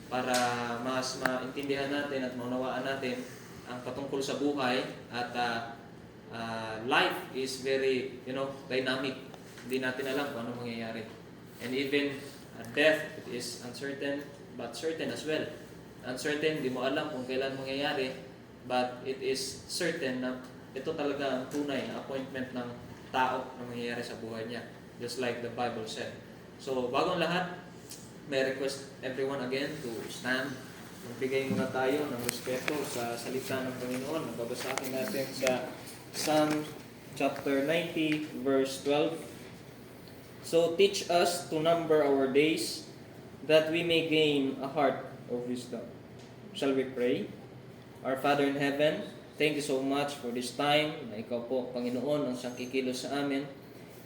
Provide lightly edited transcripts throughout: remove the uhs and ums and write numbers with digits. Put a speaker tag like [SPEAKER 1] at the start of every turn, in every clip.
[SPEAKER 1] para mas maintindihan natin at maunawaan natin ang patungkol sa buhay at life is very, dynamic. Hindi natin alam kung ano mangyayari. And even death, it is uncertain, but certain as well. Uncertain, di mo alam kung kailan mangyayari, but it is certain na ito talaga ang tunay na appointment ng tao na mangyayari sa buhay niya. Just like the Bible said. So, bagong lahat, may request everyone again to stand. Magbigay muna tayo ng respeto sa salita ng Panginoon. Nagbabasahin natin sa Psalm chapter 90, verse 12. So, teach us to number our days, that we may gain a heart of wisdom. Shall we pray? Our Father in heaven, thank you so much for this time na ikaw po, Panginoon, ang siyang kikilos sa amin.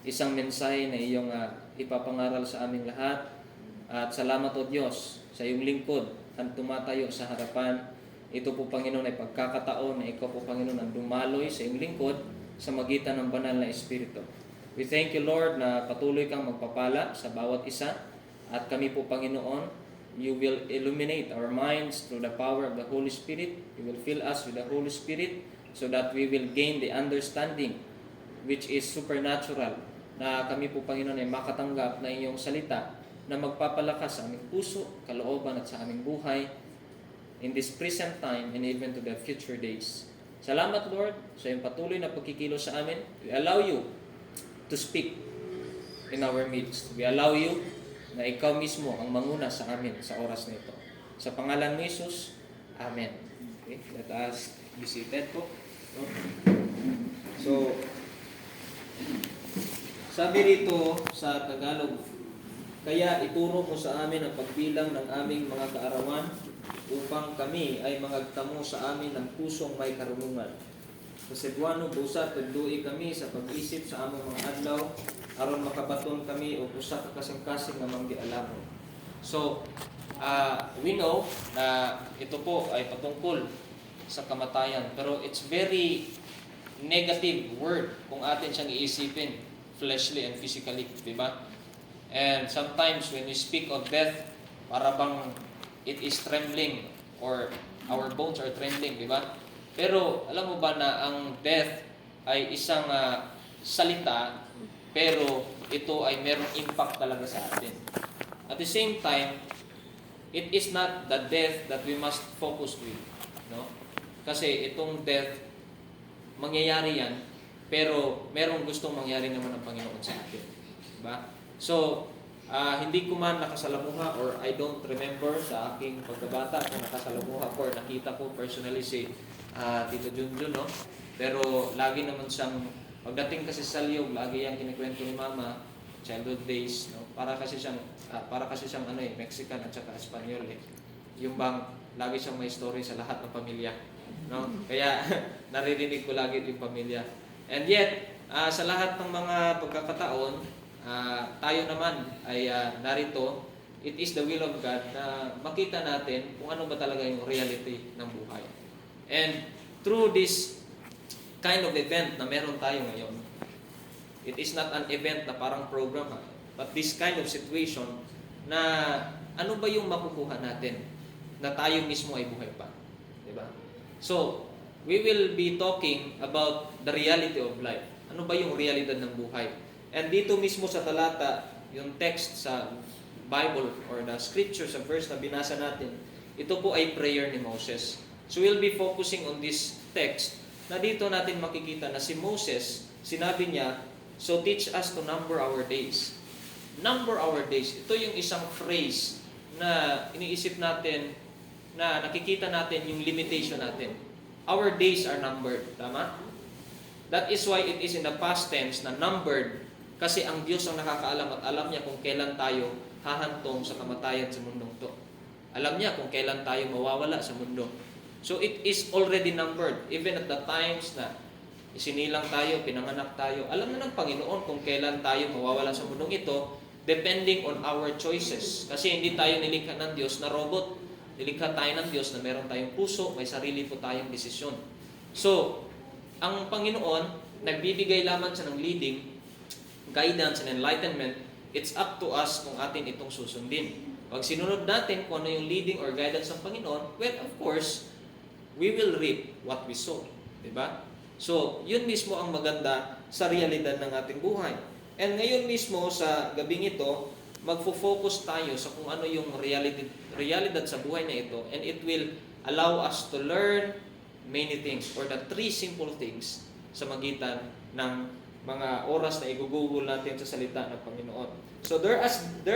[SPEAKER 1] Isang mensahe na iyong ipapangaral sa aming lahat. At salamat o Diyos sa iyong lingkod ang tumatayo sa harapan. Ito po, Panginoon, ay pagkakataon na ikaw po, Panginoon, ang dumaloy sa iyong lingkod sa magitan ng banal na Espiritu. We thank you, Lord, na patuloy kang magpapala sa bawat isa. At kami po, Panginoon, you will illuminate our minds through the power of the Holy Spirit. You will fill us with the Holy Spirit so that we will gain the understanding which is supernatural, na kami po, Panginoon, ay makatanggap na iyong salita na magpapalakas sa aming puso, kalooban at sa aming buhay in this present time and even to the future days. Salamat, Lord, sa iyong patuloy na pagkikilos sa amin. We allow you to speak in our midst. We allow you na ikaw mismo ang manguna sa amin sa oras na ito. Sa pangalan ni Jesus, Amen. Okay, let us be seated po. So, sabi rito sa Tagalog, kaya ituro mo sa amin ang pagbilang ng aming mga kaarawan upang kami ay magtamo sa amin ng pusong may karunungan. Sa Cebuano, busa, tagdui kami sa pag-isip sa among mga adlaw, aron makabaton kami o usa ka kasing-kasing nga manggialamon. So, we know na ito po ay patungkol sa kamatayan, pero it's very negative word kung atin siyang iisipin, fleshly and physically, di ba? And sometimes when we speak of death, para bang it is trembling or our bones are trembling, di ba? Pero alam mo ba na ang death ay isang salita, pero ito ay merong impact talaga sa atin. At the same time, it is not the death that we must focus with, no? Kasi itong death, mangyayari yan, pero merong gustong mangyari naman ng Panginoon sa atin. Diba? So, hindi ko man nakasalamuha or I don't remember sa aking pagkabata kung nakasalamuha ko or nakita ko personally si Tito Junjun, no? Pero lagi naman siyang, pagdating kasi sa Liog, lagi yung kinikwento ni Mama, childhood days, no? Para kasi siyang Mexican at saka Espanyol eh. Yung bang lagi siyang may story sa lahat ng pamilya, no? Kaya naririnig ko lagi yung pamilya. And yet, sa lahat ng mga pagkakataon, tayo naman ay narito. It is the will of God na makita natin kung ano ba talaga yung reality ng buhay. And through this kind of event na meron tayo ngayon, it is not an event na parang program, but this kind of situation na ano ba yung makukuha natin na tayo mismo ay buhay pa. Diba? So, we will be talking about the reality of life. Ano ba yung realidad ng buhay? And dito mismo sa talata, yung text sa Bible or the scripture sa verse na binasa natin, ito po ay prayer ni Moses. So we'll be focusing on this text na dito natin makikita na si Moses, sinabi niya, so teach us to number our days. Number our days. Ito yung isang phrase na iniisip natin, na nakikita natin yung limitation natin. Our days are numbered. Tama? That is why it is in the past tense na numbered, kasi ang Diyos ang nakakaalam at alam niya kung kailan tayo hahantong sa kamatayan sa mundong to. Alam niya kung kailan tayo mawawala sa mundo. So it is already numbered. Even at the times na isinilang tayo, pinanganak tayo, alam na ng Panginoon kung kailan tayo mawawala sa mundong ito, depending on our choices. Kasi hindi tayo nilikha ng Diyos na robot. Nilikha tayo ng Diyos na meron tayong puso, may sarili po tayong desisyon. So, ang Panginoon, nagbibigay lamang siya ng leading, guidance and enlightenment. It's up to us kung atin itong susundin. Pag sinunod natin kung ano yung leading or guidance ng Panginoon, well, of course, we will reap what we sow. Diba? So, yun mismo ang maganda sa realidad ng ating buhay. And ngayon mismo sa gabing ito, magfo-focus tayo sa kung ano yung realidad sa buhay na ito, and it will allow us to learn many things or the 3 simple things sa magitan ng mga oras na igugugol natin sa salita ng Panginoon. So there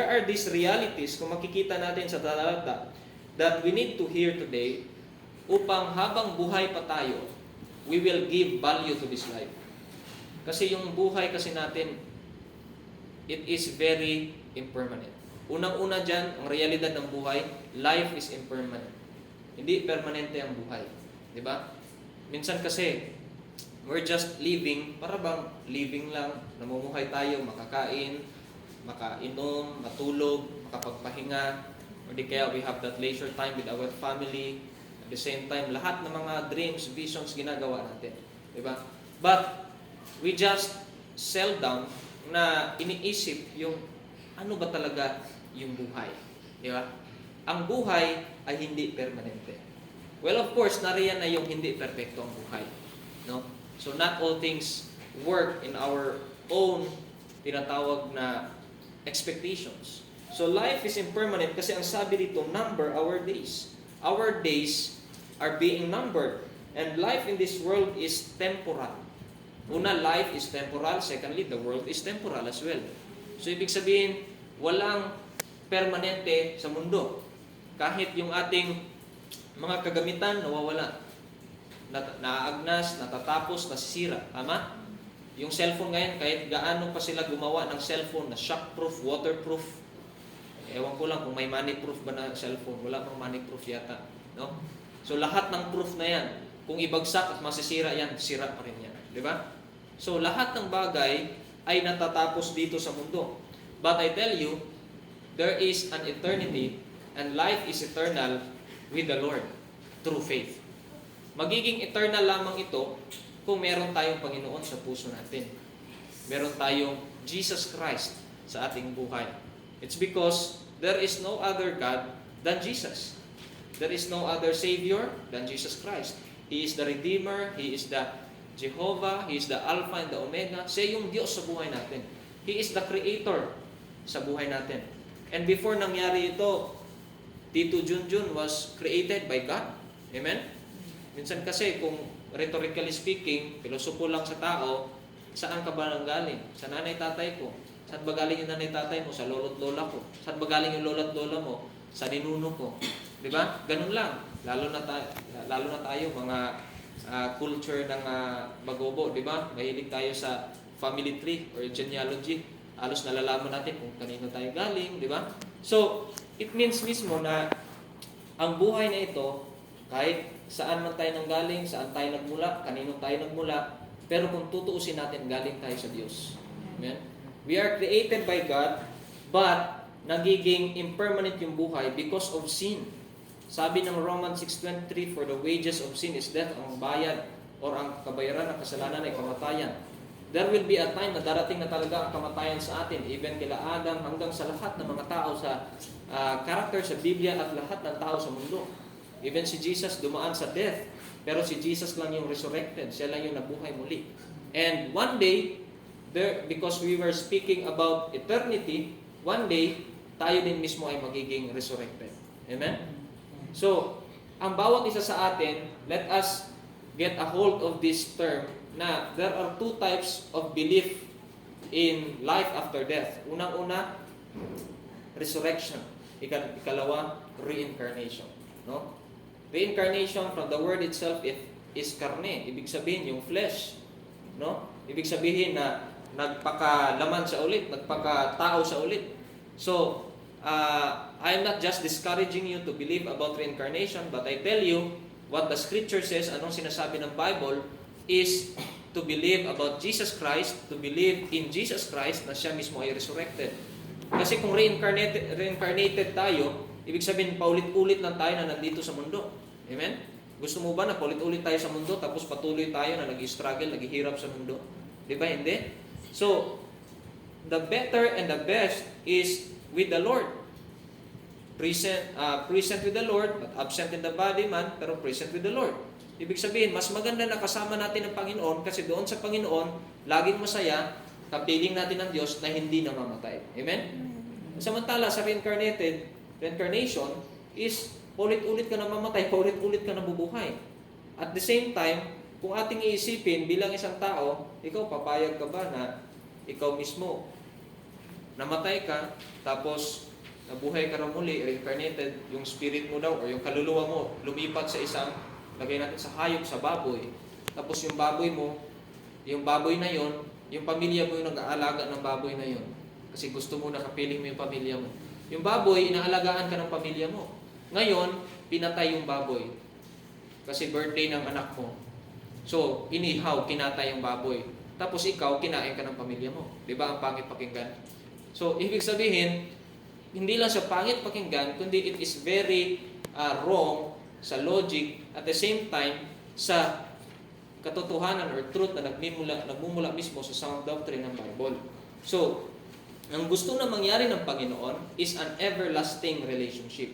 [SPEAKER 1] are these realities kung makikita natin sa talata that we need to hear today upang habang buhay pa tayo, we will give value to this life. Kasi yung buhay kasi natin, it is very impermanent. Unang-una dyan, ang realidad ng buhay, life is impermanent. Hindi permanente ang buhay. Diba? Minsan kasi, we're just living, para bang living lang, namumuhay tayo, makakain, makainom, matulog, makapagpahinga, or di kaya we have that leisure time with our family. At the same time, lahat ng mga dreams, visions, ginagawa natin. Diba? But, we just seldom na iniisip yung ano ba talaga yung buhay. Di ba? Ang buhay ay hindi permanente. Well, of course, nariyan na yung hindi perpekto ang buhay. No? So, not all things work in our own tinatawag na expectations. So, life is impermanent kasi ang sabi dito, number our days. Our days are being numbered. And life in this world is temporal. Una, life is temporal. Secondly, the world is temporal as well. So, ibig sabihin, walang permanente sa mundo. Kahit yung ating mga kagamitan, nawawala. Naaagnas, natatapos, nasisira. Tama? Yung cellphone ngayon, kahit gaano pa sila gumawa ng cellphone na shockproof, waterproof. Ewan ko lang kung may moneyproof ba na cellphone. Wala pang moneyproof yata. No? So, lahat ng proof na yan, kung ibagsak at masisira yan, sira pa rin yan. Di ba? So, lahat ng bagay ay natatapos dito sa mundo. But I tell you, there is an eternity and life is eternal with the Lord through faith. Magiging eternal lamang ito kung meron tayong Panginoon sa puso natin. Meron tayong Jesus Christ sa ating buhay. It's because there is no other God than Jesus. There is no other Savior than Jesus Christ. He is the Redeemer, He is the Jehovah, He is the Alpha and the Omega. Siya yung Diyos sa buhay natin. He is the Creator sa buhay natin. And before nangyari ito, Tito Junjun was created by God. Amen? Minsan kasi kung rhetorically speaking, pilosopo lang sa tao, saan ka ba nanggaling? Sa nanay tatay ko. Saan ba galing yung nanay tatay mo? Sa lolo't lola ko. Saan ba galing yung lolo't lola mo? Sa ninuno ko. Di ba? Ganun lang. Lalo na tayo mga culture ng Bagobo, di ba? Mahilig tayo sa family tree or genealogy. Halos nalalaman natin kung kanino tayo galing, di ba? So, it means mismo na ang buhay na ito, kahit saan man tayo nanggaling, saan tayo nagmula, kanino tayo nagmula, pero kung tutuusin natin, galing tayo sa Diyos. Amen? We are created by God, but nagiging impermanent yung buhay because of sin. Sabi ng Romans 6:23, for the wages of sin is death, ang bayad or ang kabayaran ng kasalanan ay kamatayan. There will be a time na darating na talaga ang kamatayan sa atin, even kila Adam, hanggang sa lahat ng mga tao sa character sa Biblia at lahat ng tao sa mundo. Even si Jesus dumaan sa death, pero si Jesus lang yung resurrected, siya lang yung nabuhay muli. And one day, because we were speaking about eternity, one day, tayo din mismo ay magiging resurrected. Amen? So, ang bawat isa sa atin, let us get a hold of this term na there are 2 types of belief in life after death. Unang-una, resurrection. Ikalawa, reincarnation. No? Reincarnation from the word itself is karne. Ibig sabihin yung flesh. No? Ibig sabihin na nagpakalaman sa ulit, nagpakatao sa ulit. So, I am not just discouraging you to believe about reincarnation, but I tell you what the scripture says, anong sinasabi ng Bible, is to believe about Jesus Christ, to believe in Jesus Christ na siya mismo ay resurrected. Kasi kung reincarnated tayo, ibig sabihin paulit-ulit lang tayo na nandito sa mundo. Amen? Gusto mo ba na paulit-ulit tayo sa mundo tapos patuloy tayo na nag-struggle, naghihirap sa mundo? Di ba? Hindi. So, the better and the best is with the Lord. present with the Lord, but absent in the body man, pero present with the Lord. Ibig sabihin, mas maganda na kasama natin ang Panginoon kasi doon sa Panginoon, laging masaya, kapiling natin ng Diyos na hindi namamatay. Amen? Samantala, sa reincarnation is paulit-ulit ka namamatay, paulit-ulit ka nabubuhay. At the same time, kung ating iisipin bilang isang tao, ikaw papayag ka ba na ikaw mismo namatay ka, tapos nabuhay ka na muli, reincarnated, yung spirit mo daw, o yung kaluluwa mo, lumipat sa isang, lagay natin sa hayop, sa baboy. Tapos yung baboy mo, yung baboy na yon, yung pamilya mo yung nag-aalaga ng baboy na yon. Kasi gusto mo nakapiling mo yung pamilya mo. Yung baboy, inaalagaan ka ng pamilya mo. Ngayon, pinatay yung baboy. Kasi birthday ng anak mo. So, inihaw, kinatay yung baboy. Tapos ikaw, kinain ka ng pamilya mo. Di ba ang pangit pakinggan? So, ibig sabihin, hindi lang siya pangit pakinggan, kundi it is very wrong sa logic, at the same time, sa katotohanan or truth na nagmumula mismo sa sound doctrine ng Bible. So, ang gusto na mangyari ng Panginoon is an everlasting relationship.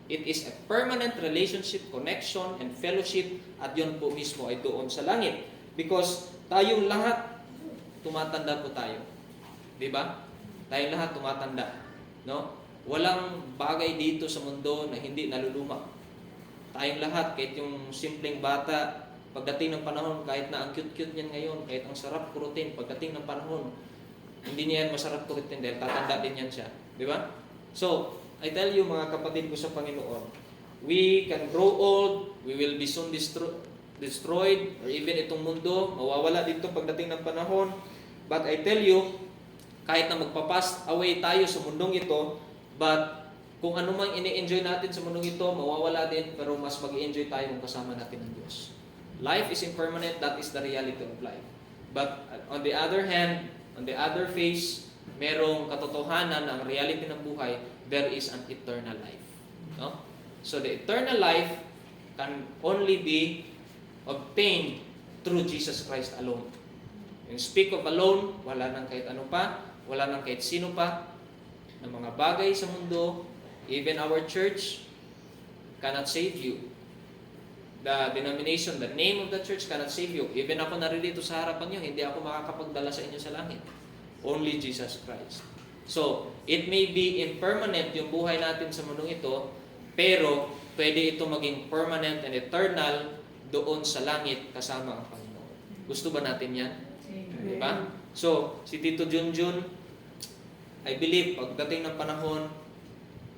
[SPEAKER 1] It is a permanent relationship, connection, and fellowship, at yun po mismo ay doon sa langit. Because tayong lahat, tumatanda po tayo. Di ba? Tayong lahat tumatanda. No? Walang bagay dito sa mundo na hindi naluluma. Tayong lahat, kahit yung simpleng bata, pagdating ng panahon, kahit na ang cute-cute niyan ngayon, kahit ang sarap kurutin, pagdating ng panahon, hindi niya yan masarap kurutin dahil tatanda din yan siya. Di ba? So, I tell you mga kapatid ko sa Panginoon, we can grow old, we will be soon destroyed, or even itong mundo, mawawala dito pagdating ng panahon. But I tell you, kahit na magpa-pass away tayo sa mundong ito, but kung ano mang ini-enjoy natin sa mundong ito, mawawala din, pero mas mag-i-enjoy tayo kung kasama natin ang Diyos. Life is impermanent, that is the reality of life. But on the other hand, on the other face, merong katotohanan na ang reality ng buhay, there is an eternal life. No? So the eternal life can only be obtained through Jesus Christ alone. Yung speak of alone, wala nang kahit ano pa, wala nang kahit sino pa, ng mga bagay sa mundo, even our church cannot save you. The denomination, the name of the church cannot save you. Even ako naririto sa harapan niyo, hindi ako makakapagdala sa inyo sa langit. Only Jesus Christ. So, it may be impermanent yung buhay natin sa mundong ito, pero pwede ito maging permanent and eternal doon sa langit kasama ang Panginoon. Gusto ba natin yan? Diba? So, si Tito Junjun, I believe, pagdating ng panahon,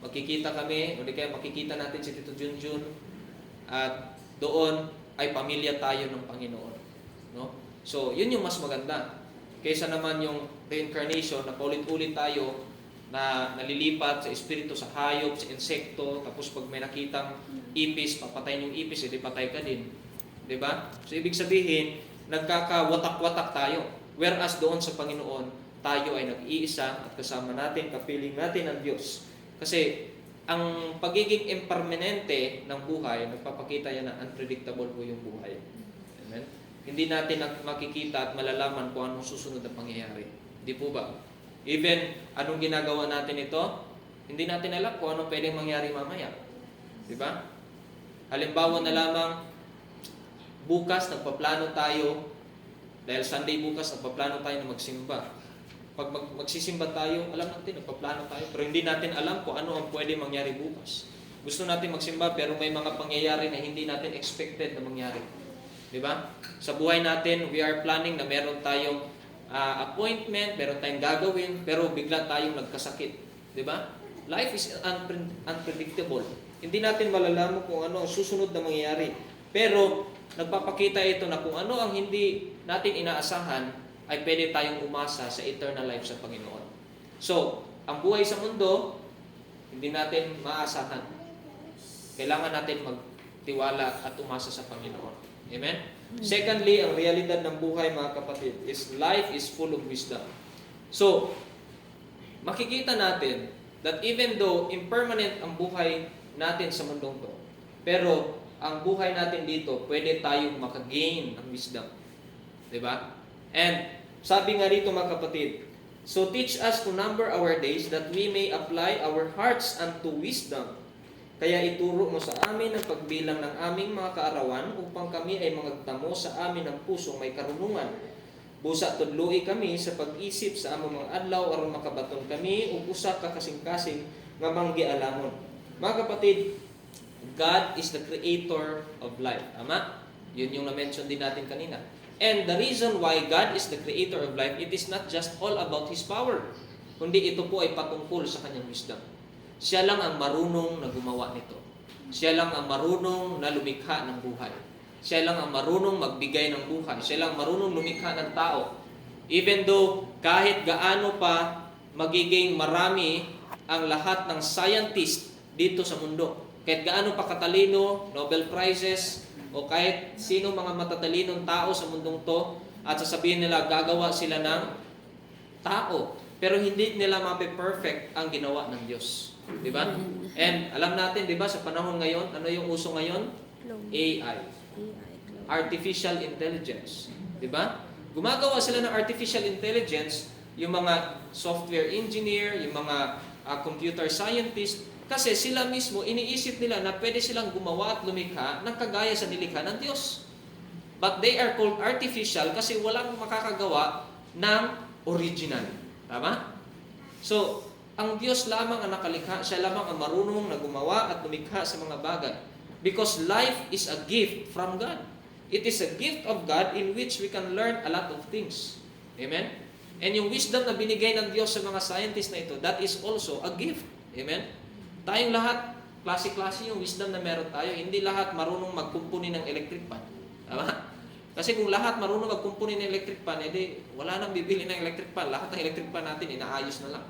[SPEAKER 1] makikita kami, o di kaya makikita natin si Tito Junjun, at doon ay pamilya tayo ng Panginoon. No? So, yun yung mas maganda. Kaysa naman yung reincarnation na paulit-ulit tayo na nalilipat sa espiritu, sa hayop, sa insekto, tapos pag may nakitang ipis, papatayin yung ipis, edi patay ka din. Diba? So, ibig sabihin, nagkakawatak-watak tayo. Whereas doon sa Panginoon, tayo ay nag-iisa at kasama natin, kapiling natin ang Diyos. Kasi, ang pagiging impermanente ng buhay, nagpapakita yan na unpredictable po yung buhay. Amen? Hindi natin makikita at malalaman kung anong susunod na pangyayari. Di po ba? Even, anong ginagawa natin ito, hindi natin alam kung anong pwedeng mangyari mamaya. Di ba? Halimbawa na lamang, bukas nagpaplano tayo, dahil Sunday bukas nagpaplano tayo na magsimba. Pag magsisimba tayo, alam natin, nagpaplano tayo, pero hindi natin alam kung ano ang pwede mangyari bukas. Gusto natin magsimba, pero may mga pangyayari na hindi natin expected na mangyari. Diba? Sa buhay natin, we are planning na meron tayong appointment, meron tayong gagawin, pero bigla tayong nagkasakit. Diba? Life is unpredictable. Hindi natin malalaman kung ano ang susunod na mangyayari. Pero, nagpapakita ito na kung ano ang hindi natin inaasahan, ay pwede tayong umasa sa eternal life sa Panginoon. So, ang buhay sa mundo, hindi natin maasahan. Kailangan natin magtiwala at umasa sa Panginoon. Amen? Secondly, ang realidad ng buhay, mga kapatid, is life is full of wisdom. So, makikita natin that even though impermanent ang buhay natin sa mundong to, pero ang buhay natin dito, pwede tayong makagain ng wisdom. Diba? And sabi nga dito mga kapatid, So teach us to number our days that we may apply our hearts unto wisdom. Kaya ituro mo sa amin ang pagbilang ng aming mga kaarawan upang kami ay magtamo sa amin ng pusong may karunungan. Busa tudloi kami sa pag-isip sa among mga adlaw aron makabaton kami ug usa ka kasing-kasing nga manggialamon. Mga kapatid, God is the creator of life. Tama? Yun yung na-mention din natin kanina. And the reason why God is the creator of life, it is not just all about His power, kundi ito po ay patungkol sa kanyang wisdom. Siya lang ang marunong na gumawa nito. Siya lang ang marunong na lumikha ng buhay. Siya lang ang marunong magbigay ng buhay. Siya lang marunong lumikha ng tao. Even though kahit gaano pa magiging marami ang lahat ng scientist dito sa mundo, kahit gaano pa katalino, Nobel Prizes, o kahit sino mga matatalinong tao sa mundong to, at sasabihin nila gagawa sila ng tao, pero hindi nila mape-perfect ang ginawa ng Diyos. Di ba? And alam natin, di ba, sa panahon ngayon, ano yung uso ngayon? AI. Artificial Intelligence. Di ba? Gumagawa sila ng Artificial Intelligence, yung mga software engineer, yung mga computer scientist, kasi sila mismo, iniisip nila na pwede silang gumawa at lumikha ng kagaya sa nilikha ng Diyos. But they are called artificial kasi walang makakagawa ng original. Tama? So, ang Diyos lamang ang nakalikha, siya lamang ang marunong na gumawa at lumikha sa mga bagay. Because life is a gift from God. It is a gift of God in which we can learn a lot of things. Amen? And yung wisdom na binigay ng Diyos sa mga scientists na ito, that is also a gift. Amen? Tayong lahat, klase-klase yung wisdom na meron tayo. Hindi lahat marunong magkumpuni ng electric fan. Tama? Kasi kung lahat marunong magkumpuni ng electric fan, edi wala nang bibili ng electric fan. Lahat ng electric fan natin, inaayos na lang.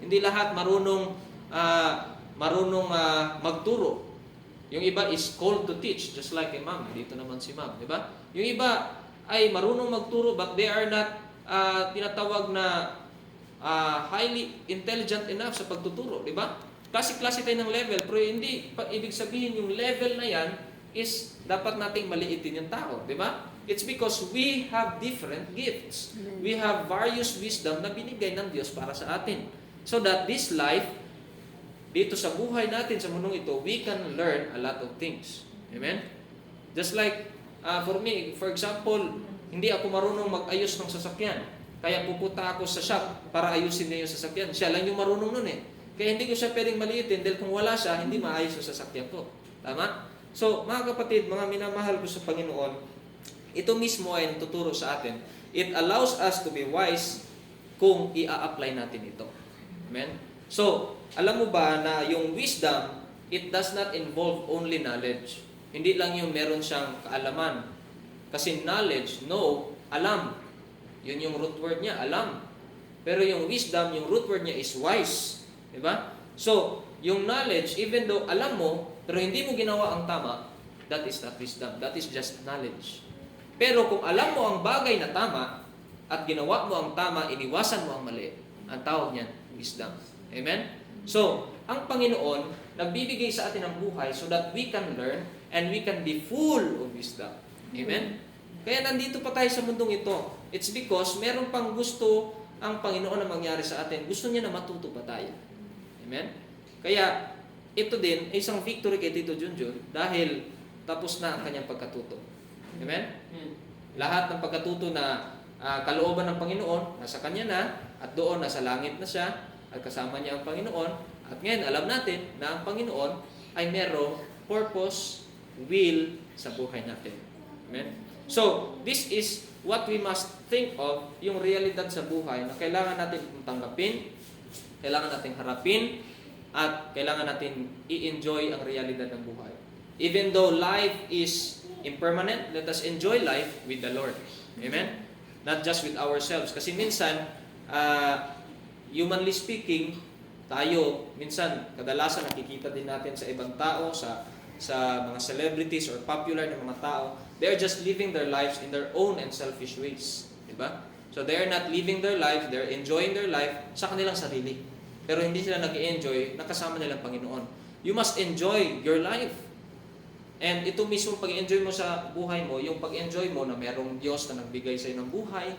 [SPEAKER 1] Hindi lahat marunong magturo. Yung iba is called to teach, just like a mom. Dito naman si mom, di ba? Yung iba ay marunong magturo, but they are not tinatawag na highly intelligent enough sa pagtuturo, di ba? Klase-klase tayo ng level, pero hindi ibig sabihin yung level na yan is dapat nating maliitin yung tao, di ba? It's because we have different gifts. We have various wisdom na binigay ng Diyos para sa atin. So that this life, dito sa buhay natin sa mundong ito, we can learn a lot of things. Amen? Just like, for me, for example, hindi ako marunong mag-ayos ng sasakyan. Kaya pupunta ako sa shop para ayusin niya yung sasakyan. Siya lang yung marunong nun eh. Kaya hindi ko siya pwedeng maliitin dahil kung wala siya, hindi maayos yung sasakyan ko. Tama? So, mga kapatid, mga minamahal ko sa Panginoon, ito mismo ay tuturo sa atin. It allows us to be wise kung i-apply natin ito. Amen? So, alam mo ba na yung wisdom, it does not involve only knowledge. Hindi lang yung meron siyang kaalaman. Kasi knowledge, know, alam. Yun yung root word niya, alam. Pero yung wisdom, yung root word niya is wise. Diba? So, yung knowledge, even though alam mo, pero hindi mo ginawa ang tama, that is not wisdom. That is just knowledge. Pero kung alam mo ang bagay na tama, at ginawa mo ang tama, iniwasan mo ang mali, ang tawag niyan, wisdom. Amen? So, ang Panginoon, nagbibigay sa atin ng buhay so that we can learn and we can be full of wisdom. Amen? Kaya nandito pa tayo sa mundong ito. It's because meron pang gusto ang Panginoon na mangyari sa atin. Gusto niya na matuto pa tayo. Amen? Kaya, ito din ay isang victory kay Tito Junjun dahil tapos na ang kanyang pagkatuto. Amen? Lahat ng pagkatuto na kalooban ng Panginoon, nasa kanya na, at doon nasa langit na siya, at kasama niya ang Panginoon. At ngayon, alam natin na ang Panginoon ay merong purpose, will sa buhay natin. Amen? So, this is what we must think of, yung realidad sa buhay na kailangan natin tanggapin, kailangan natin harapin, at kailangan natin i-enjoy ang realidad ng buhay. Even though life is impermanent, let us enjoy life with the Lord. Amen? Not just with ourselves. Kasi minsan, humanly speaking, tayo, minsan, kadalasan nakikita din natin sa ibang tao, sa mga celebrities or popular na mga tao, they are just living their lives in their own and selfish ways. Diba? So they are not living their life, they are enjoying their life sa kanilang sarili. Pero hindi sila nag-i-enjoy, nakasama nilang Panginoon. You must enjoy your life. And ito mismo pag-enjoy mo sa buhay mo, yung pag-enjoy mo na merong Diyos na nagbigay sa iyo ng buhay,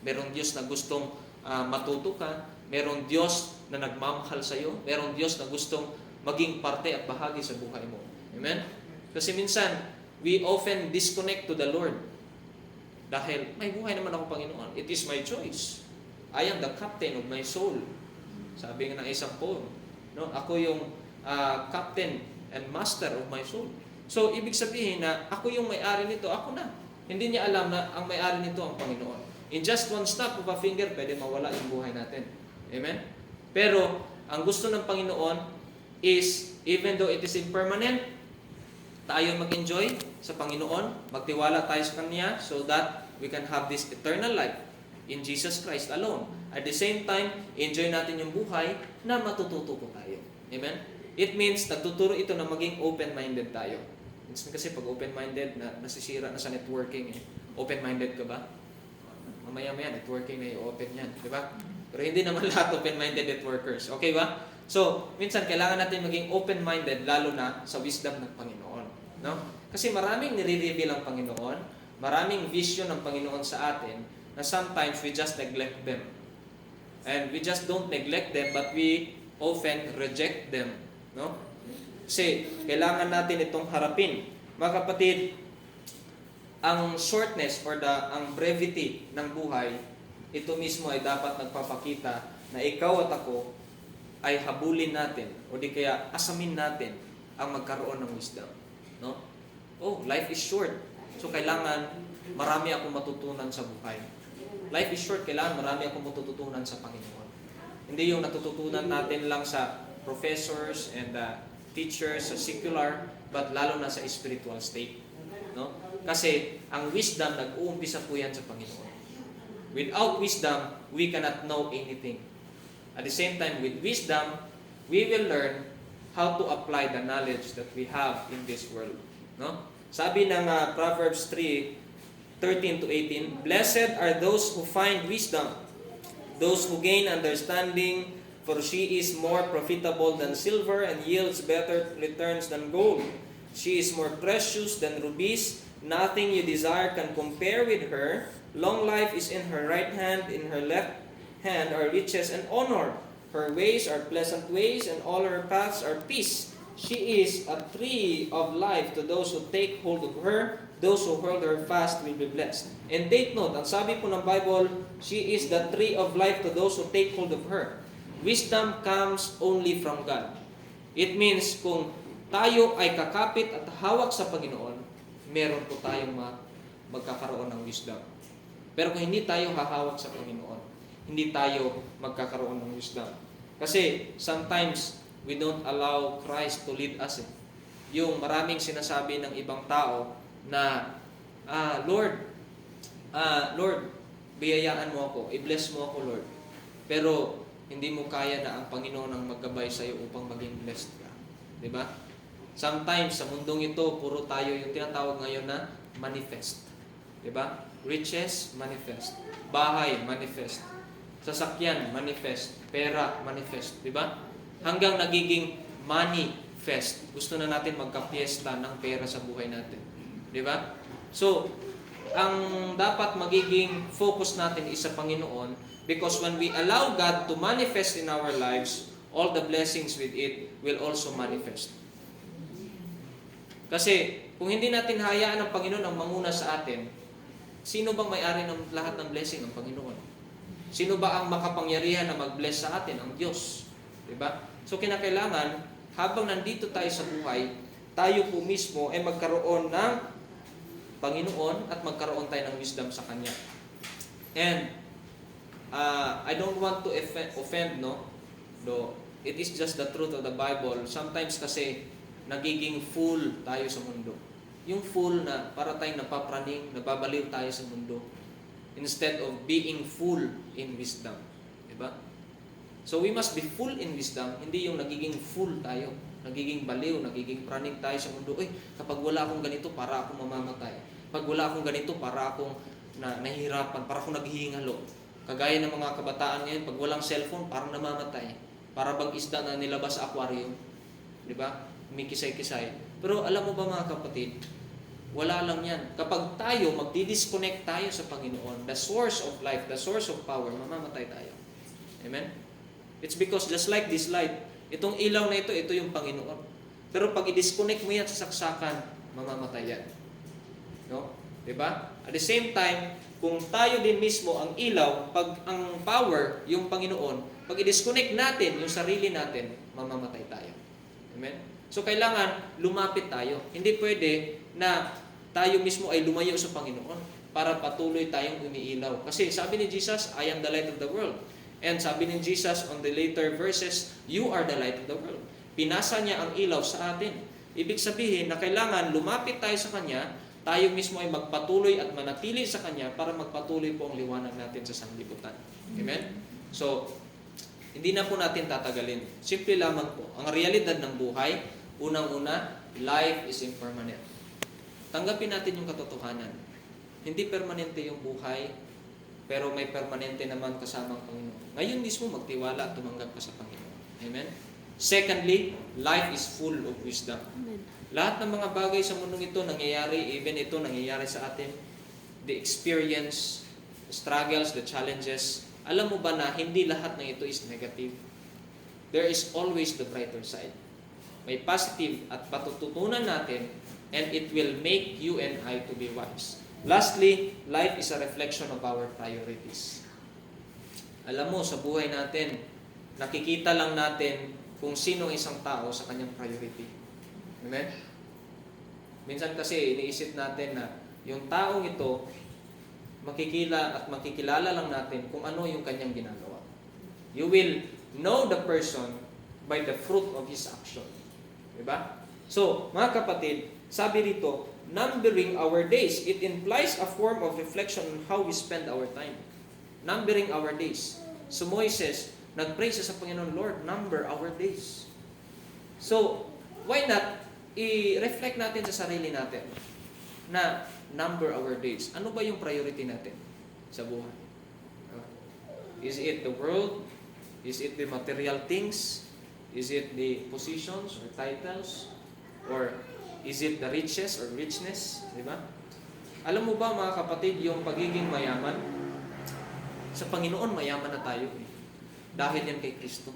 [SPEAKER 1] merong Diyos na gustong matuto ka, merong Diyos na nagmamahal sa iyo, merong Diyos na gustong maging parte at bahagi sa buhay mo. Amen? Kasi minsan, we often disconnect to the Lord. Dahil, may buhay naman ako, Panginoon. It is my choice. I am the captain of my soul. Sabi nga ng isang poem. No? Ako yung captain and master of my soul. So, ibig sabihin na ako yung may-ari nito, ako na. Hindi niya alam na ang may-ari nito ang Panginoon. In just one snap of a finger, pwede mawala yung buhay natin. Amen? Pero, ang gusto ng Panginoon is, even though it is impermanent, tayo mag-enjoy sa Panginoon, magtiwala tayo sa Kanya so that we can have this eternal life in Jesus Christ alone. At the same time, enjoy natin yung buhay na matututo po tayo. Amen? It means, nagtuturo ito na maging open-minded tayo. Minsan kasi pag open-minded, nasisira na sa networking. Open-minded ka ba? Mamaya-maya, networking na i-open yan. Di ba? Pero hindi naman lahat open-minded networkers. Okay ba? So, minsan kailangan natin maging open-minded lalo na sa wisdom ng Panginoon. No? Kasi maraming nire-reveal ang Panginoon, maraming vision ng Panginoon sa atin na sometimes we just neglect them. And we just don't neglect them but we often reject them. No? Kasi kailangan natin itong harapin. Mga kapatid, ang shortness or ang brevity ng buhay, ito mismo ay dapat nagpapakita na ikaw at ako ay habulin natin o di kaya asamin natin ang magkaroon ng wisdom. No? Oh, life is short. So kailangan marami akong matutunan sa buhay. Life is short, kailangan marami akong matututunan sa Panginoon. Hindi yung natututunan natin lang sa professors and teachers, sa secular, but lalo na sa spiritual state. No? Kasi ang wisdom, nag-uumpisa po yan sa Panginoon. Without wisdom, we cannot know anything. At the same time, with wisdom, we will learn how to apply the knowledge that we have in this world. No? Sabi ng Proverbs 3:13-18, "Blessed are those who find wisdom, those who gain understanding, for she is more profitable than silver and yields better returns than gold. She is more precious than rubies. Nothing you desire can compare with her. Long life is in her right hand, in her left hand are riches and honor. Her ways are pleasant ways, and all her paths are peace. She is a tree of life to those who take hold of her. Those who hold her fast will be blessed." And take note, ang sabi po ng Bible, she is the tree of life to those who take hold of her. Wisdom comes only from God. It means kung tayo ay kakapit at hawak sa Panginoon, meron po tayong magkakaroon ng wisdom. Pero kung hindi tayo hahawak sa Panginoon, hindi tayo magkakaroon ng wisdom. Kasi sometimes we don't allow Christ to lead us. Yung maraming sinasabi ng ibang tao na, Lord, biyayaan mo ako, i-bless mo ako, Lord. Pero hindi mo kaya na ang Panginoon ang maggabay sa iyo upang maging blessed ka. Diba? Sometimes sa mundong ito, puro tayo yung tinatawag ngayon na manifest. Diba? Riches, manifest. Bahay, manifest. Sasakyan, manifest. Pera, manifest. Diba? Hanggang nagiging manifest. Gusto na natin magka-fiesta ng pera sa buhay natin. Diba? So, ang dapat magiging focus natin is sa Panginoon, because when we allow God to manifest in our lives, all the blessings with it will also manifest. Kasi kung hindi natin hayaan ng Panginoon ang manguna sa atin, sino bang may-ari ng lahat ng blessing? Ang Panginoon. Sino ba ang makapangyarihan na mag-bless sa atin? Ang Diyos. Diba? So kinakailangan, habang nandito tayo sa buhay, tayo po mismo ay magkaroon ng Panginoon at magkaroon tayo ng wisdom sa Kanya. And I don't want to offend, no? Though it is just the truth of the Bible. Sometimes kasi nagiging fool tayo sa mundo. Yung fool na para tayong napapraning, nababaliw tayo sa mundo. Instead of being full in wisdom. Diba? So we must be full in wisdom, hindi yung nagiging full tayo. Nagiging baliw, nagiging praning tayo sa mundo. Kapag wala akong ganito, para akong mamamatay. Pag wala akong ganito, para akong nahihirapan, para akong naghihingalo. Kagaya ng mga kabataan ngayon, pag walang cellphone, parang namamatay. Para bang isda na nilabas sa aquarium. Diba? May kisay-kisay. Pero alam mo ba mga kapatid, Wala lang yan. Kapag tayo, magdi-disconnect tayo sa Panginoon, the source of life, the source of power, mamamatay tayo. Amen? It's because just like this light, itong ilaw na ito yung Panginoon. Pero pag i-disconnect mo yan sa saksakan, mamamatay yan. No? Diba? At the same time, kung tayo din mismo ang ilaw, pag ang power, yung Panginoon, pag i-disconnect natin yung sarili natin, mamamatay tayo. Amen? So kailangan lumapit tayo. Hindi pwede na tayo mismo ay lumayo sa Panginoon para patuloy tayong umiilaw. Kasi sabi ni Jesus, I am the light of the world. And sabi ni Jesus on the later verses, you are the light of the world. Pinasa niya ang ilaw sa atin. Ibig sabihin na kailangan lumapit tayo sa Kanya, tayo mismo ay magpatuloy at manatili sa Kanya para magpatuloy po ang liwanag natin sa sanglibutan. Amen? So, hindi na po natin tatagalin. Simple lamang po. Ang realidad ng buhay, unang-una, life is impermanent. Tanggapin natin yung katotohanan. Hindi permanente yung buhay, pero may permanente naman kasama ang Panginoon. Ngayon mismo, magtiwala at tumanggap ka sa Panginoon. Amen? Secondly, life is full of wisdom.
[SPEAKER 2] Amen.
[SPEAKER 1] Lahat ng mga bagay sa mundong ito nangyayari, even ito nangyayari sa atin, the experience, the struggles, the challenges, alam mo ba na hindi lahat ng ito is negative? There is always the brighter side. May positive at patututunan natin, and it will make you and I to be wise. Lastly, life is a reflection of our priorities. Alam mo, sa buhay natin, nakikita lang natin kung sino isang tao sa kanyang priority. Amen? Minsan kasi iniisip natin na yung taong ito, makikilala lang natin kung ano yung kanyang ginagawa. You will know the person by the fruit of his action. Diba? So, mga kapatid, sabi dito, numbering our days, it implies a form of reflection on how we spend our time. Numbering our days. So Moises, nag-pray siya sa Panginoon, Lord, number our days. So, why not i-reflect natin sa sarili natin na number our days. Ano ba yung priority natin sa buhay? Is it the world? Is it the material things? Is it the positions or titles? Or is it the riches or richness? Di ba? Alam mo ba mga kapatid, yung pagiging mayaman, sa Panginoon mayaman na tayo dahil yan kay Kristo.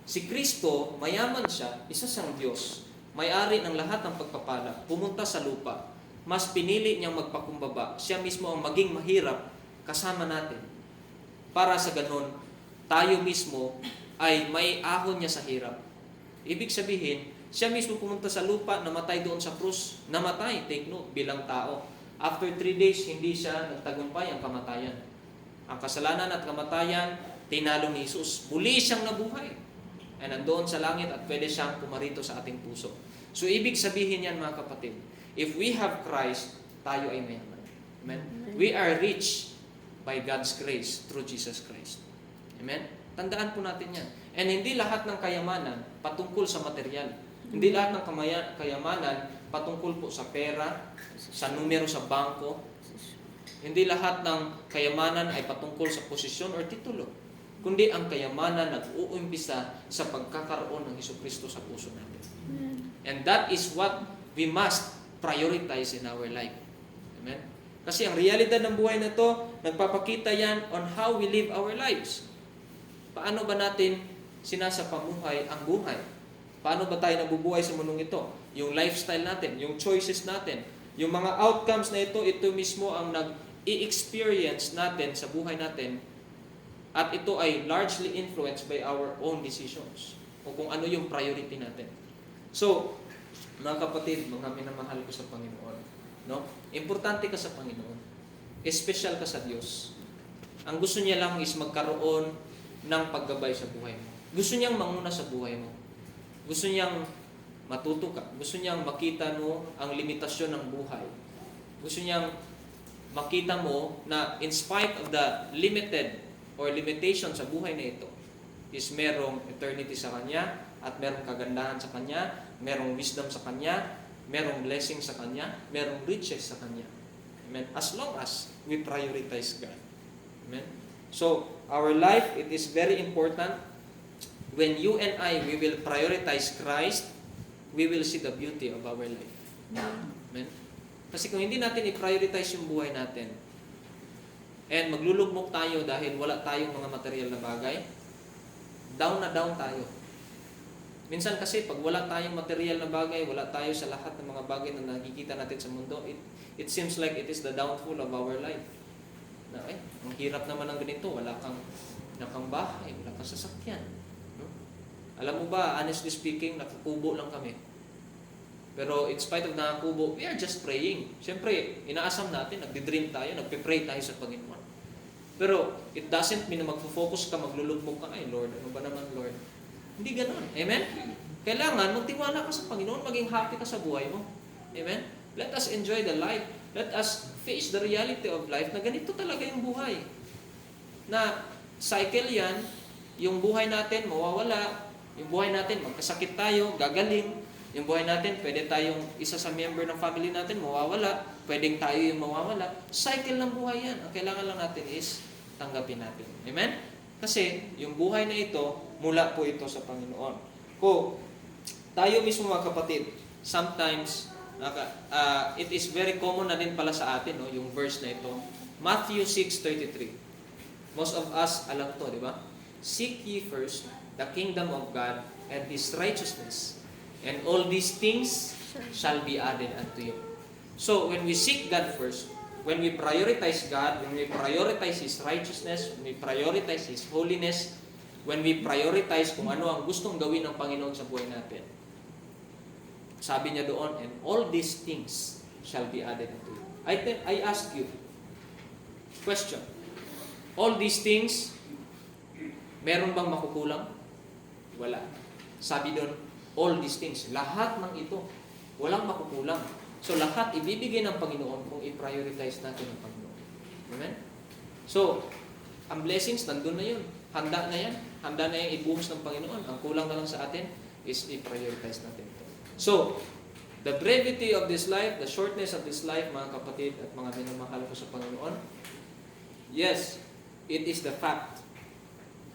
[SPEAKER 1] Si Kristo, mayaman siya, isa siyang Diyos, may-ari ng lahat ng pagpapala, pumunta sa lupa, mas pinili niyang magpakumbaba, siya mismo ang maging mahirap kasama natin. Para sa ganon, tayo mismo ay may ahon niya sa hirap. Ibig sabihin, siya mismo pumunta sa lupa, namatay doon sa krus, namatay, take note, bilang tao. After 3 days, hindi siya nagtagumpay ang kamatayan. Ang kasalanan at kamatayan, tinalo ni Jesus. Muli siyang nabuhay. Ay nandoon sa langit at pwede siyang pumarito sa ating puso. So, ibig sabihin yan mga kapatid, if we have Christ, tayo ay mayaman. Amen? We are rich by God's grace through Jesus Christ. Amen? Tandaan po natin yan. And hindi lahat ng kayamanan patungkol sa material. Hindi lahat ng kayamanan patungkol po sa pera, sa numero sa bangko. Hindi lahat ng kayamanan ay patungkol sa posisyon or titulo. Kundi ang kayamanan nag-uumpisa sa pagkakaroon ng Jesucristo sa puso natin. And that is what we must prioritize in our life. Amen? Kasi ang realidad ng buhay na to, nagpapakita yan on how we live our lives. Paano ba natin sinasapamuhay ang buhay? Paano ba tayo nabubuhay sa mundong ito? Yung lifestyle natin, yung choices natin, yung mga outcomes na ito mismo ang nag-i-experience natin sa buhay natin. At ito ay largely influenced by our own decisions o kung ano yung priority natin. So, mga kapatid, mga minamahal ko sa Panginoon, no? Importante ka sa Panginoon. Special ka sa Diyos. Ang gusto niya lang is magkaroon ng paggabay sa buhay mo. Gusto niyang manguna sa buhay mo. Gusto niyang matuto ka. Gusto niyang makita mo ang limitasyon ng buhay. Gusto niyang makita mo na in spite of the limited or limitation sa buhay na ito, is merong eternity sa Kanya, at merong kagandahan sa Kanya, merong wisdom sa Kanya, merong blessing sa Kanya, merong riches sa Kanya. Amen? As long as we prioritize God. Amen? So, our life, it is very important. When you and I, we will prioritize Christ, we will see the beauty of our life. Amen? Kasi kung hindi natin i-prioritize yung buhay natin, and maglulugmok tayo dahil wala tayong mga material na bagay, down na down tayo. Minsan kasi pag wala tayong material na bagay, wala tayo sa lahat ng mga bagay na nakikita natin sa mundo, it seems like it is the downfall of our life. Na, ang hirap naman ng ganito, wala kang bahay, wala kang sasakyan. No? Alam mo ba, honestly speaking, nakakubo lang kami. Pero in spite of nakakubo, we are just praying. Siyempre, inaasam natin, nagdi-dream tayo, nagpe-pray tayo sa Panginoon. Pero it doesn't mean na magfo-focus ka, maglulugmok ka, ay Lord, ano ba naman Lord? Hindi ganoon. Amen? Kailangan magtiwala ka sa Panginoon, maging happy ka sa buhay mo. Amen? Let us enjoy the life. Let us face the reality of life na ganito talaga yung buhay. Na cycle yan, yung buhay natin mawawala, yung buhay natin magkasakit tayo, gagaling, yung buhay natin pwede tayong isa sa member ng family natin mawawala, pwedeng tayo yung mawawala. Cycle ng buhay yan. Ang kailangan lang natin is tanggapin natin. Amen? Kasi yung buhay na ito, mula po ito sa Panginoon. Kung tayo mismo mga kapatid, sometimes, it is very common na din pala sa atin, no, yung verse na ito. Matthew 6:33. Most of us alam to, di ba? Seek ye first the kingdom of God and His righteousness, and all these things shall be added unto you. So, when we seek God first, when we prioritize God, when we prioritize His righteousness, when we prioritize His holiness, when we prioritize kung ano ang gustong gawin ng Panginoon sa buhay natin, sabi niya doon, and all these things shall be added unto you. I ask you, question, all these things, meron bang makukulang? Wala. Sabi doon, all these things, lahat ng ito, walang makukulang. So, lahat ibibigay ng Panginoon kung i-prioritize natin ang Panginoon. Amen? So, ang blessings, nandun na yun. Handa na yan. Handa na yung ibuhos ng Panginoon. Ang kulang na lang sa atin is i-prioritize natin ito. So, the brevity of this life, the shortness of this life, mga kapatid at mga minamahal ko sa Panginoon, yes, it is the fact.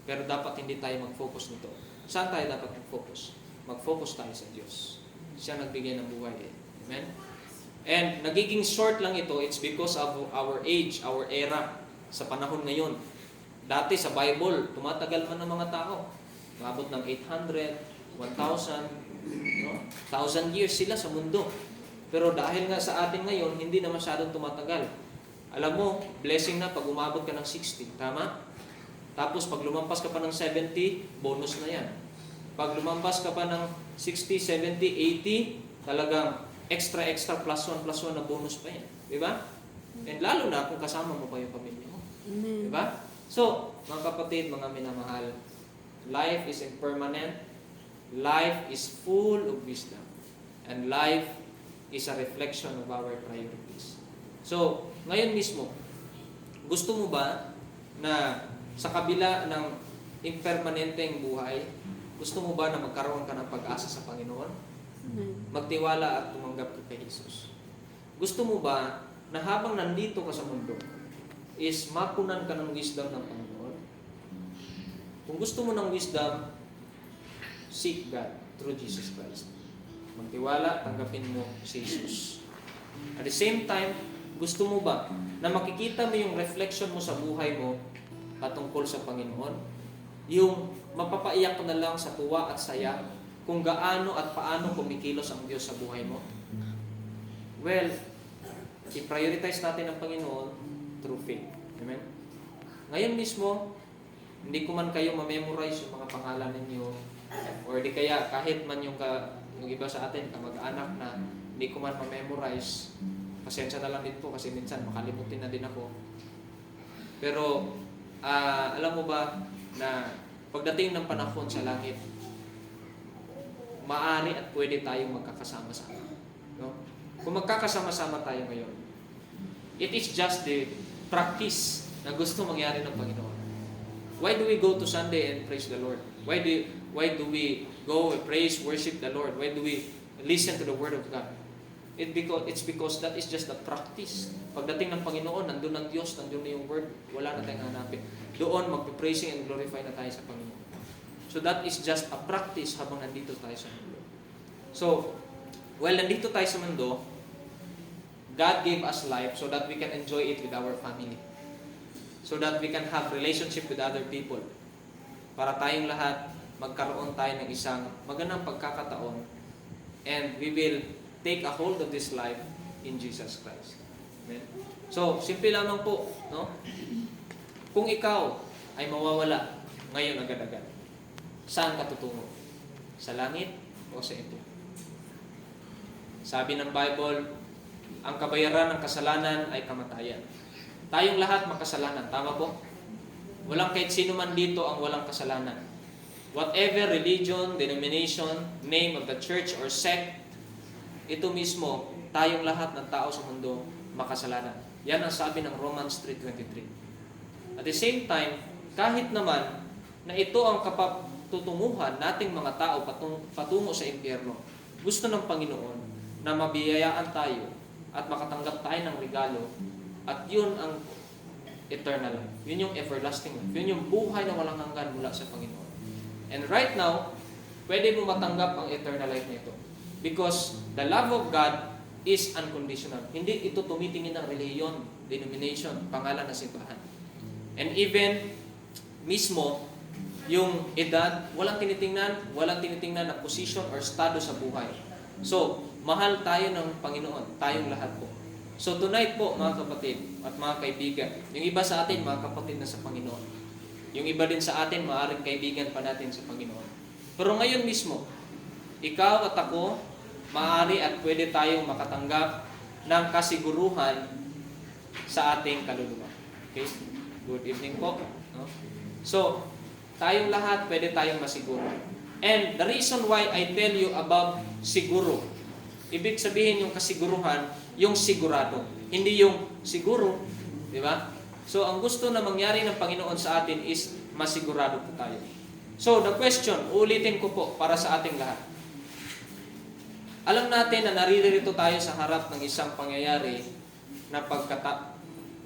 [SPEAKER 1] Pero dapat hindi tayo mag-focus nito. Saan tayo dapat mag-focus? Mag-focus tayo sa Diyos. Siya nagbigay ng buhay. Amen? And nagiging short lang ito, it's because of our age, our era, sa panahon ngayon. Dati sa Bible, tumatagal man ng mga tao. Maabot ng 800, 1,000, 1,000 years sila sa mundo. Pero dahil nga sa atin ngayon, hindi na masyadong tumatagal. Alam mo, blessing na pag umabot ka ng 60, tama? Tapos pag lumampas ka pa ng 70, bonus na yan. Pag lumampas ka pa ng 60, 70, 80, talagang extra plus one na bonus pa yan. Diba? And lalo na kung kasama mo pa yung pamilya mo. Diba? So, mga kapatid, mga minamahal, life is impermanent, life is full of wisdom, and life is a reflection of our priorities. So, ngayon mismo, gusto mo ba na sa kabila ng impermanenteng buhay, gusto mo ba na magkaroon ka ng pag-asa sa Panginoon? Magtiwala at tumanggap ka kay Jesus. Gusto mo ba na habang nandito ka sa mundo, is mapunan ka ng wisdom ng Panginoon? Kung gusto mo ng wisdom, seek God through Jesus Christ. Magtiwala, tanggapin mo si Jesus. At the same time, gusto mo ba na makikita mo yung reflection mo sa buhay mo patungkol sa Panginoon? Yung mapapaiyak ko na lang sa tuwa at saya kung gaano at paano kumikilos ang Diyos sa buhay mo? Well, i-prioritize natin ang Panginoon through faith. Amen? Ngayon mismo, hindi ko man kayo ma-memorize yung mga pangalan ninyo, or di kaya kahit man yung iba sa atin, kamag-anak na hindi ko man ma-memorize, pasensya na lang din po kasi minsan makalimutin na din ako. Pero, alam mo ba na pagdating ng panahon sa langit, maaari at pwede tayong magkakasama-sama. No? Kung magkakasama-sama tayo ngayon, it is just the practice na gusto mangyari ng Panginoon. Why do we go to Sunday and praise the Lord? Why do we go and praise, worship the Lord? Why do we listen to the Word of God? It's because that is just a practice. Pagdating ng Panginoon, nandun ang Diyos, nandun na yung Word, wala na tayong hanapin. Doon, magpe-praising and glorify na tayo sa Panginoon. So that is just a practice habang nandito tayo sa mundo. So, while nandito tayo sa mundo, God gave us life so that we can enjoy it with our family. So that we can have relationship with other people. Para tayong lahat, magkaroon tayo ng isang magandang pagkakataon and we will take a hold of this life in Jesus Christ. Amen? So, simple lamang po, no? Kung ikaw ay mawawala ngayon agad-agad, saan ka tutungo? Sa langit o sa ito? Sabi ng Bible, ang kabayaran ng kasalanan ay kamatayan. Tayong lahat makasalanan, tama po? Walang kahit sino man dito ang walang kasalanan. Whatever religion, denomination, name of the church or sect, ito mismo, tayong lahat ng tao sa mundo makasalanan. Yan ang sabi ng Romans 3:23. At the same time, kahit naman na ito ang kapatutunguhan nating mga tao patungo sa impyerno, gusto ng Panginoon na mabiyayaan tayo at makatanggap tayo ng regalo at yun ang eternal life. Yun yung everlasting life. Yun yung buhay na walang hanggan mula sa Panginoon. And right now, pwede mo matanggap ang eternal life nito. Because the love of God is unconditional. Hindi ito tumitingin ng religion, denomination, pangalan na simbahan. And even mismo, yung edad, walang tinitingnan na position or estado sa buhay. So, mahal tayo ng Panginoon, tayong lahat po. So tonight po mga kapatid at mga kaibigan, yung iba sa atin mga kapatid na sa Panginoon. Yung iba din sa atin maaaring kaibigan pa natin sa Panginoon. Pero ngayon mismo, ikaw at ako, maaari at pwede tayong makatanggap ng kasiguruhan sa ating kaluluwa. Okay? Good evening po. No? So, tayong lahat pwede tayong masiguro. And the reason why I tell you about siguro, ibig sabihin yung kasiguruhan, yung sigurado. Hindi yung siguro. Di ba? So, ang gusto na mangyari ng Panginoon sa atin is masigurado po tayo. So, the question, ulitin ko po para sa ating lahat. Alam natin na naririto tayo sa harap ng isang pangyayari na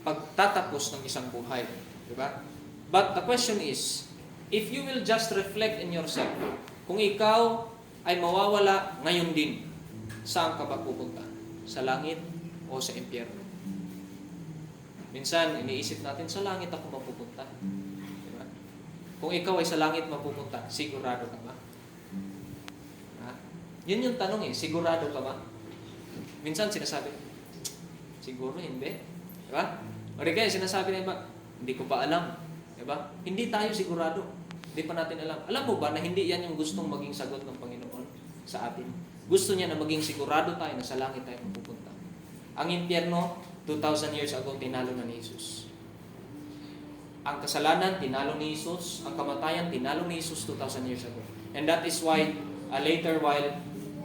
[SPEAKER 1] pagtatapos ng isang buhay. Di ba? But the question is, if you will just reflect in yourself, kung ikaw ay mawawala ngayon din, saan ka ba pupunta? Sa langit o sa impyerno? Minsan, iniisip natin, sa langit ako mapupunta. Diba? Kung ikaw ay sa langit mapupunta, sigurado ka ba? Ha? Yun yung tanong sigurado ka ba? Minsan sinasabi, siguro hindi. Diba? O kaya sinasabi na iba, hindi ko pa alam. Diba? Hindi tayo sigurado. Hindi pa natin alam. Alam mo ba na hindi yan yung gustong maging sagot ng Panginoon sa atin? Gusto niya na maging sigurado tayo na sa langit tayo mapupunta. Ang impyerno, 2,000 years ago, tinalo na ni Jesus. Ang kasalanan, tinalo ni Jesus. Ang kamatayan, tinalo ni Jesus 2,000 years ago. And that is why, later while,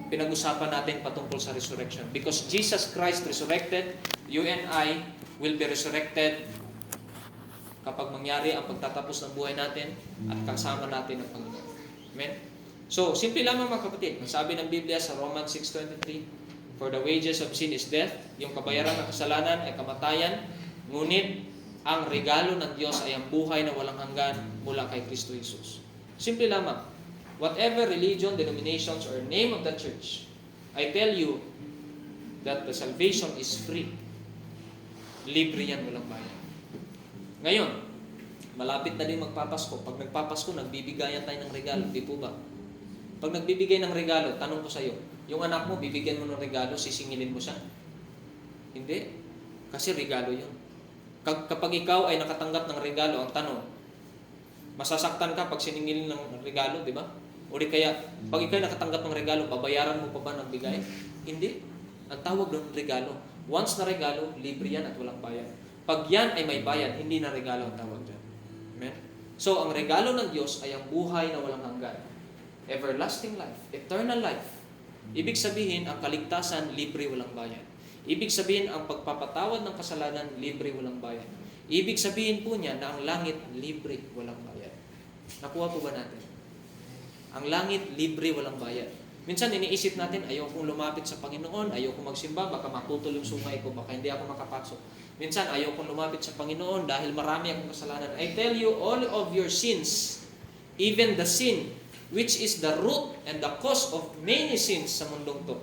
[SPEAKER 1] pinag-usapan natin patungkol sa resurrection. Because Jesus Christ resurrected, you and I will be resurrected kapag mangyari ang pagtatapos ng buhay natin at kasama natin ang Panginoon. Amen? So, simple lamang mga kapatid. Sabi ng Biblia sa Romans 6:23, for the wages of sin is death, yung kabayaran ng kasalanan ay kamatayan, ngunit ang regalo ng Diyos ay ang buhay na walang hanggan mula kay Kristo Jesus. Simple lamang. Whatever religion, denominations, or name of the church, I tell you that the salvation is free. Libre yan, walang bayad. Ngayon, malapit na din magpapasko. Pag nagpapasko, nagbibigayan tayo ng regalo. Di po ba? Pag nagbibigay ng regalo, tanong ko sa iyo, yung anak mo, bibigyan mo ng regalo, sisingilin mo siya? Hindi. Kasi regalo yun. Kapag ikaw ay nakatanggap ng regalo, ang tanong, masasaktan ka pag siningilin ng regalo, di ba? O di kaya, pag ikaw ay nakatanggap ng regalo, babayaran mo pa ba ng bigay? Hindi. Ang tawag doon, regalo. Once na regalo, libre yan at walang bayad. Pag yan ay may bayad, hindi na regalo ang tawag dyan. Amen? So, ang regalo ng Diyos ay ang buhay na walang hanggan. Everlasting life, eternal life. Ibig sabihin, ang kaligtasan, libre, walang bayad. Ibig sabihin, ang pagpapatawad ng kasalanan, libre, walang bayad. Ibig sabihin po niya na ang langit, libre, walang bayad. Nakuha po ba natin? Ang langit, libre, walang bayad. Minsan, iniisip natin, ayaw kong lumapit sa Panginoon, ayaw kong magsimba, baka maputol yung sungay ko, baka hindi ako makapasok. Minsan, ayaw kong lumapit sa Panginoon dahil marami akong kasalanan. I tell you, all of your sins, even the sin which is the root and the cause of many sins sa mundong to,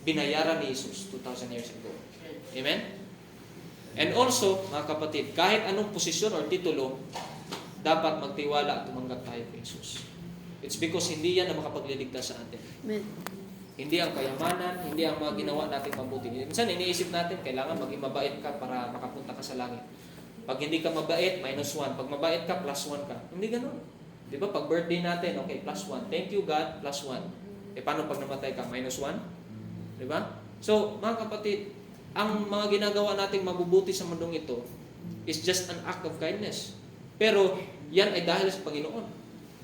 [SPEAKER 1] binayaran ni Jesus 2,000 years ago. Amen? And also, mga kapatid, kahit anong posisyon or titulo, dapat magtiwala at tumanggap tayo kay Jesus. It's because hindi yan na makapagliligtas sa atin.
[SPEAKER 2] Amen.
[SPEAKER 1] Hindi ang kayamanan, hindi ang mga ginawa natin mabuti. Minsan iniisip natin, kailangan maging mabait ka para makapunta ka sa langit. Pag hindi ka mabait, -1. Pag mabait ka, +1 ka. Hindi ganun. Di ba? Pag birthday natin, okay, +1. Thank you God, +1. Paano pag namatay ka, -1? Di ba? So, mga kapatid, ang mga ginagawa nating mabubuti sa mundong ito is just an act of kindness. Pero, yan ay dahil sa Panginoon.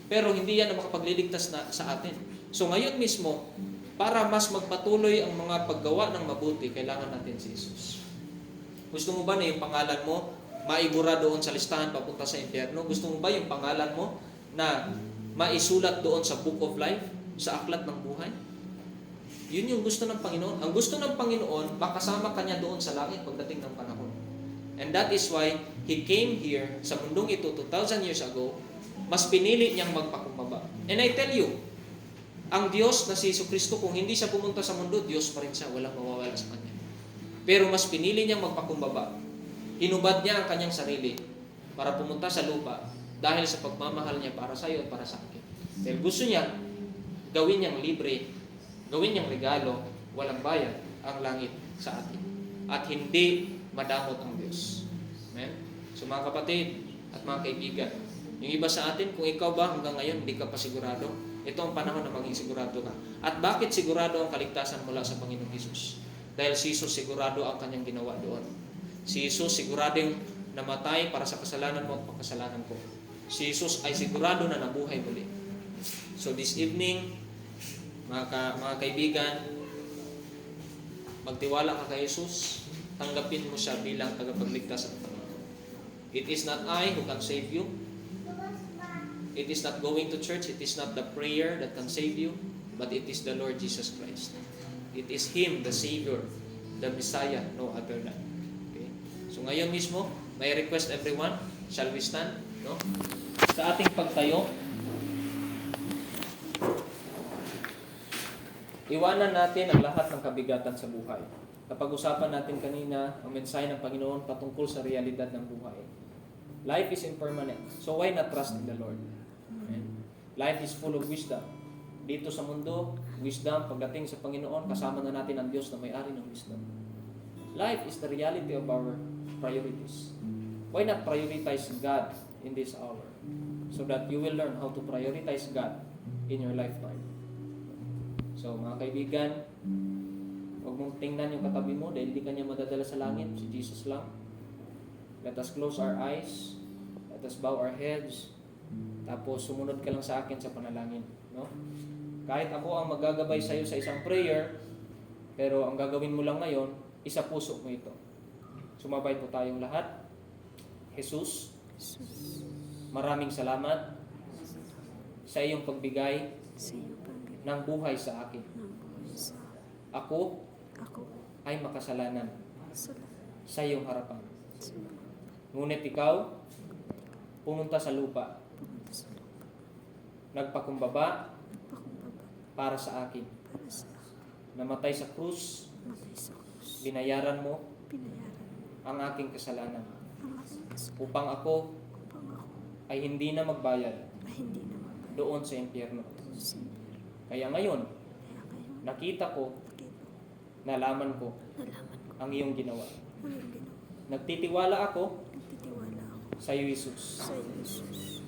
[SPEAKER 1] Pero hindi yan na makapagliligtas na sa atin. So ngayon mismo, para mas magpatuloy ang mga paggawa ng mabuti, kailangan natin si Jesus. Gusto mo ba na yung pangalan mo maibura doon sa listahan papunta sa impyerno? Gusto mo ba yung pangalan mo na maisulat doon sa Book of Life, sa aklat ng buhay? Yun yung gusto ng Panginoon. Ang gusto ng Panginoon, makasama kanya doon sa langit pagdating ng panahon. And that is why He came here sa mundong ito 2,000 years ago. Mas pinili niyang magpakumbaba. And I tell you, ang Diyos na si Jesucristo, kung hindi siya pumunta sa mundo, Diyos pa rin siya, walang mawawala sa Kanya. Pero mas pinili niyang magpakumbaba. Hinubad niya ang kanyang sarili para pumunta sa lupa dahil sa pagmamahal niya para sa iyo at para sa akin. Dahil gusto niya, gawin niyang libre, gawin niyang regalo, walang bayad ang langit sa atin. At hindi madamot ang Diyos. Amen? So mga kapatid at mga kaibigan, yung iba sa atin, kung ikaw ba hanggang ngayon hindi ka pa sigurado, ito ang panahon na maging sigurado ka. At bakit sigurado ang kaligtasan mula sa Panginoong Jesus? Dahil si Jesus sigurado ang kanyang ginawa doon. Si Jesus siguradong namatay para sa kasalanan mo at pagkasalanan ko. Si Jesus ay sigurado na nabuhay muli. So this evening, mga kaibigan, magtiwala ka kay Jesus, tanggapin mo siya bilang tagapagligtas at Panginoon. It is not I who can save you. It is not going to church. It is not the prayer that can save you, but it is the Lord Jesus Christ. It is Him, the Savior, the Messiah, no other than. Okay? So ngayon mismo, may request everyone. Shall we stand? No? Sa ating pagtayo, iwanan natin ang lahat ng kabigatan sa buhay. Napag-usapan natin kanina ang mensahe ng Panginoon patungkol sa realidad ng buhay. Life is impermanent. So why not trust in the Lord? Amen. Life is full of wisdom. Dito sa mundo, wisdom, pagdating sa Panginoon, kasama na natin ang Diyos na may-ari ng wisdom. Life is the reality of our priorities. Why not prioritize God in this hour? So that you will learn how to prioritize God in your lifetime. So mga kaibigan, huwag mong tingnan yung katabi mo dahil hindi kanya madadala sa langit. Si Jesus lang. Let us close our eyes. Let us bow our heads. Tapos sumunod ka lang sa akin sa panalangin. No? Kahit ako ang magagabay sa iyo sa isang prayer, pero ang gagawin mo lang ngayon, isa puso mo ito. Sumabay po tayong lahat. Jesus, maraming salamat sa iyong pagbigay ng buhay sa akin. Ako ay makasalanan sa iyong harapan. Ngunit ikaw, pumunta sa lupa, nagpakumbaba para sa akin. Namatay sa krus, binayaran mo ang aking kasalanan upang ako ay hindi na magbayad doon sa impyerno. Kaya ngayon, nakita ko, nalaman ko ang iyong ginawa. Nagtitiwala ako sa iyo, Jesus.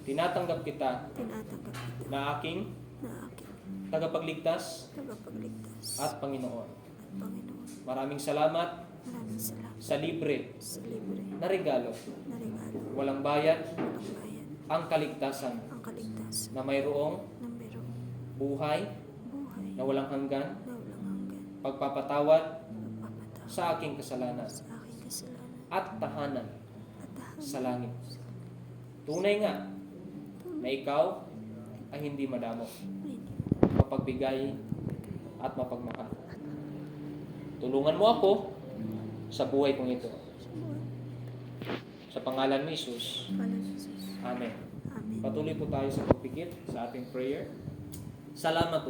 [SPEAKER 1] Tinatanggap kita na aking tagapagligtas at Panginoon. Maraming salamat sa libre na regalo. Walang bayad ang kaligtasan na mayroong buhay na walang hanggan, pagpapatawad sa aking kasalanan at tahanan sa langit. Tunay nga na ikaw ay hindi madamo, mapagbigay at mapagmahal. Tulungan mo ako sa buhay kong ito. Sa pangalan ni Jesus. Amen. Patuloy po tayo sa pagpikit sa ating prayer. Salamat po.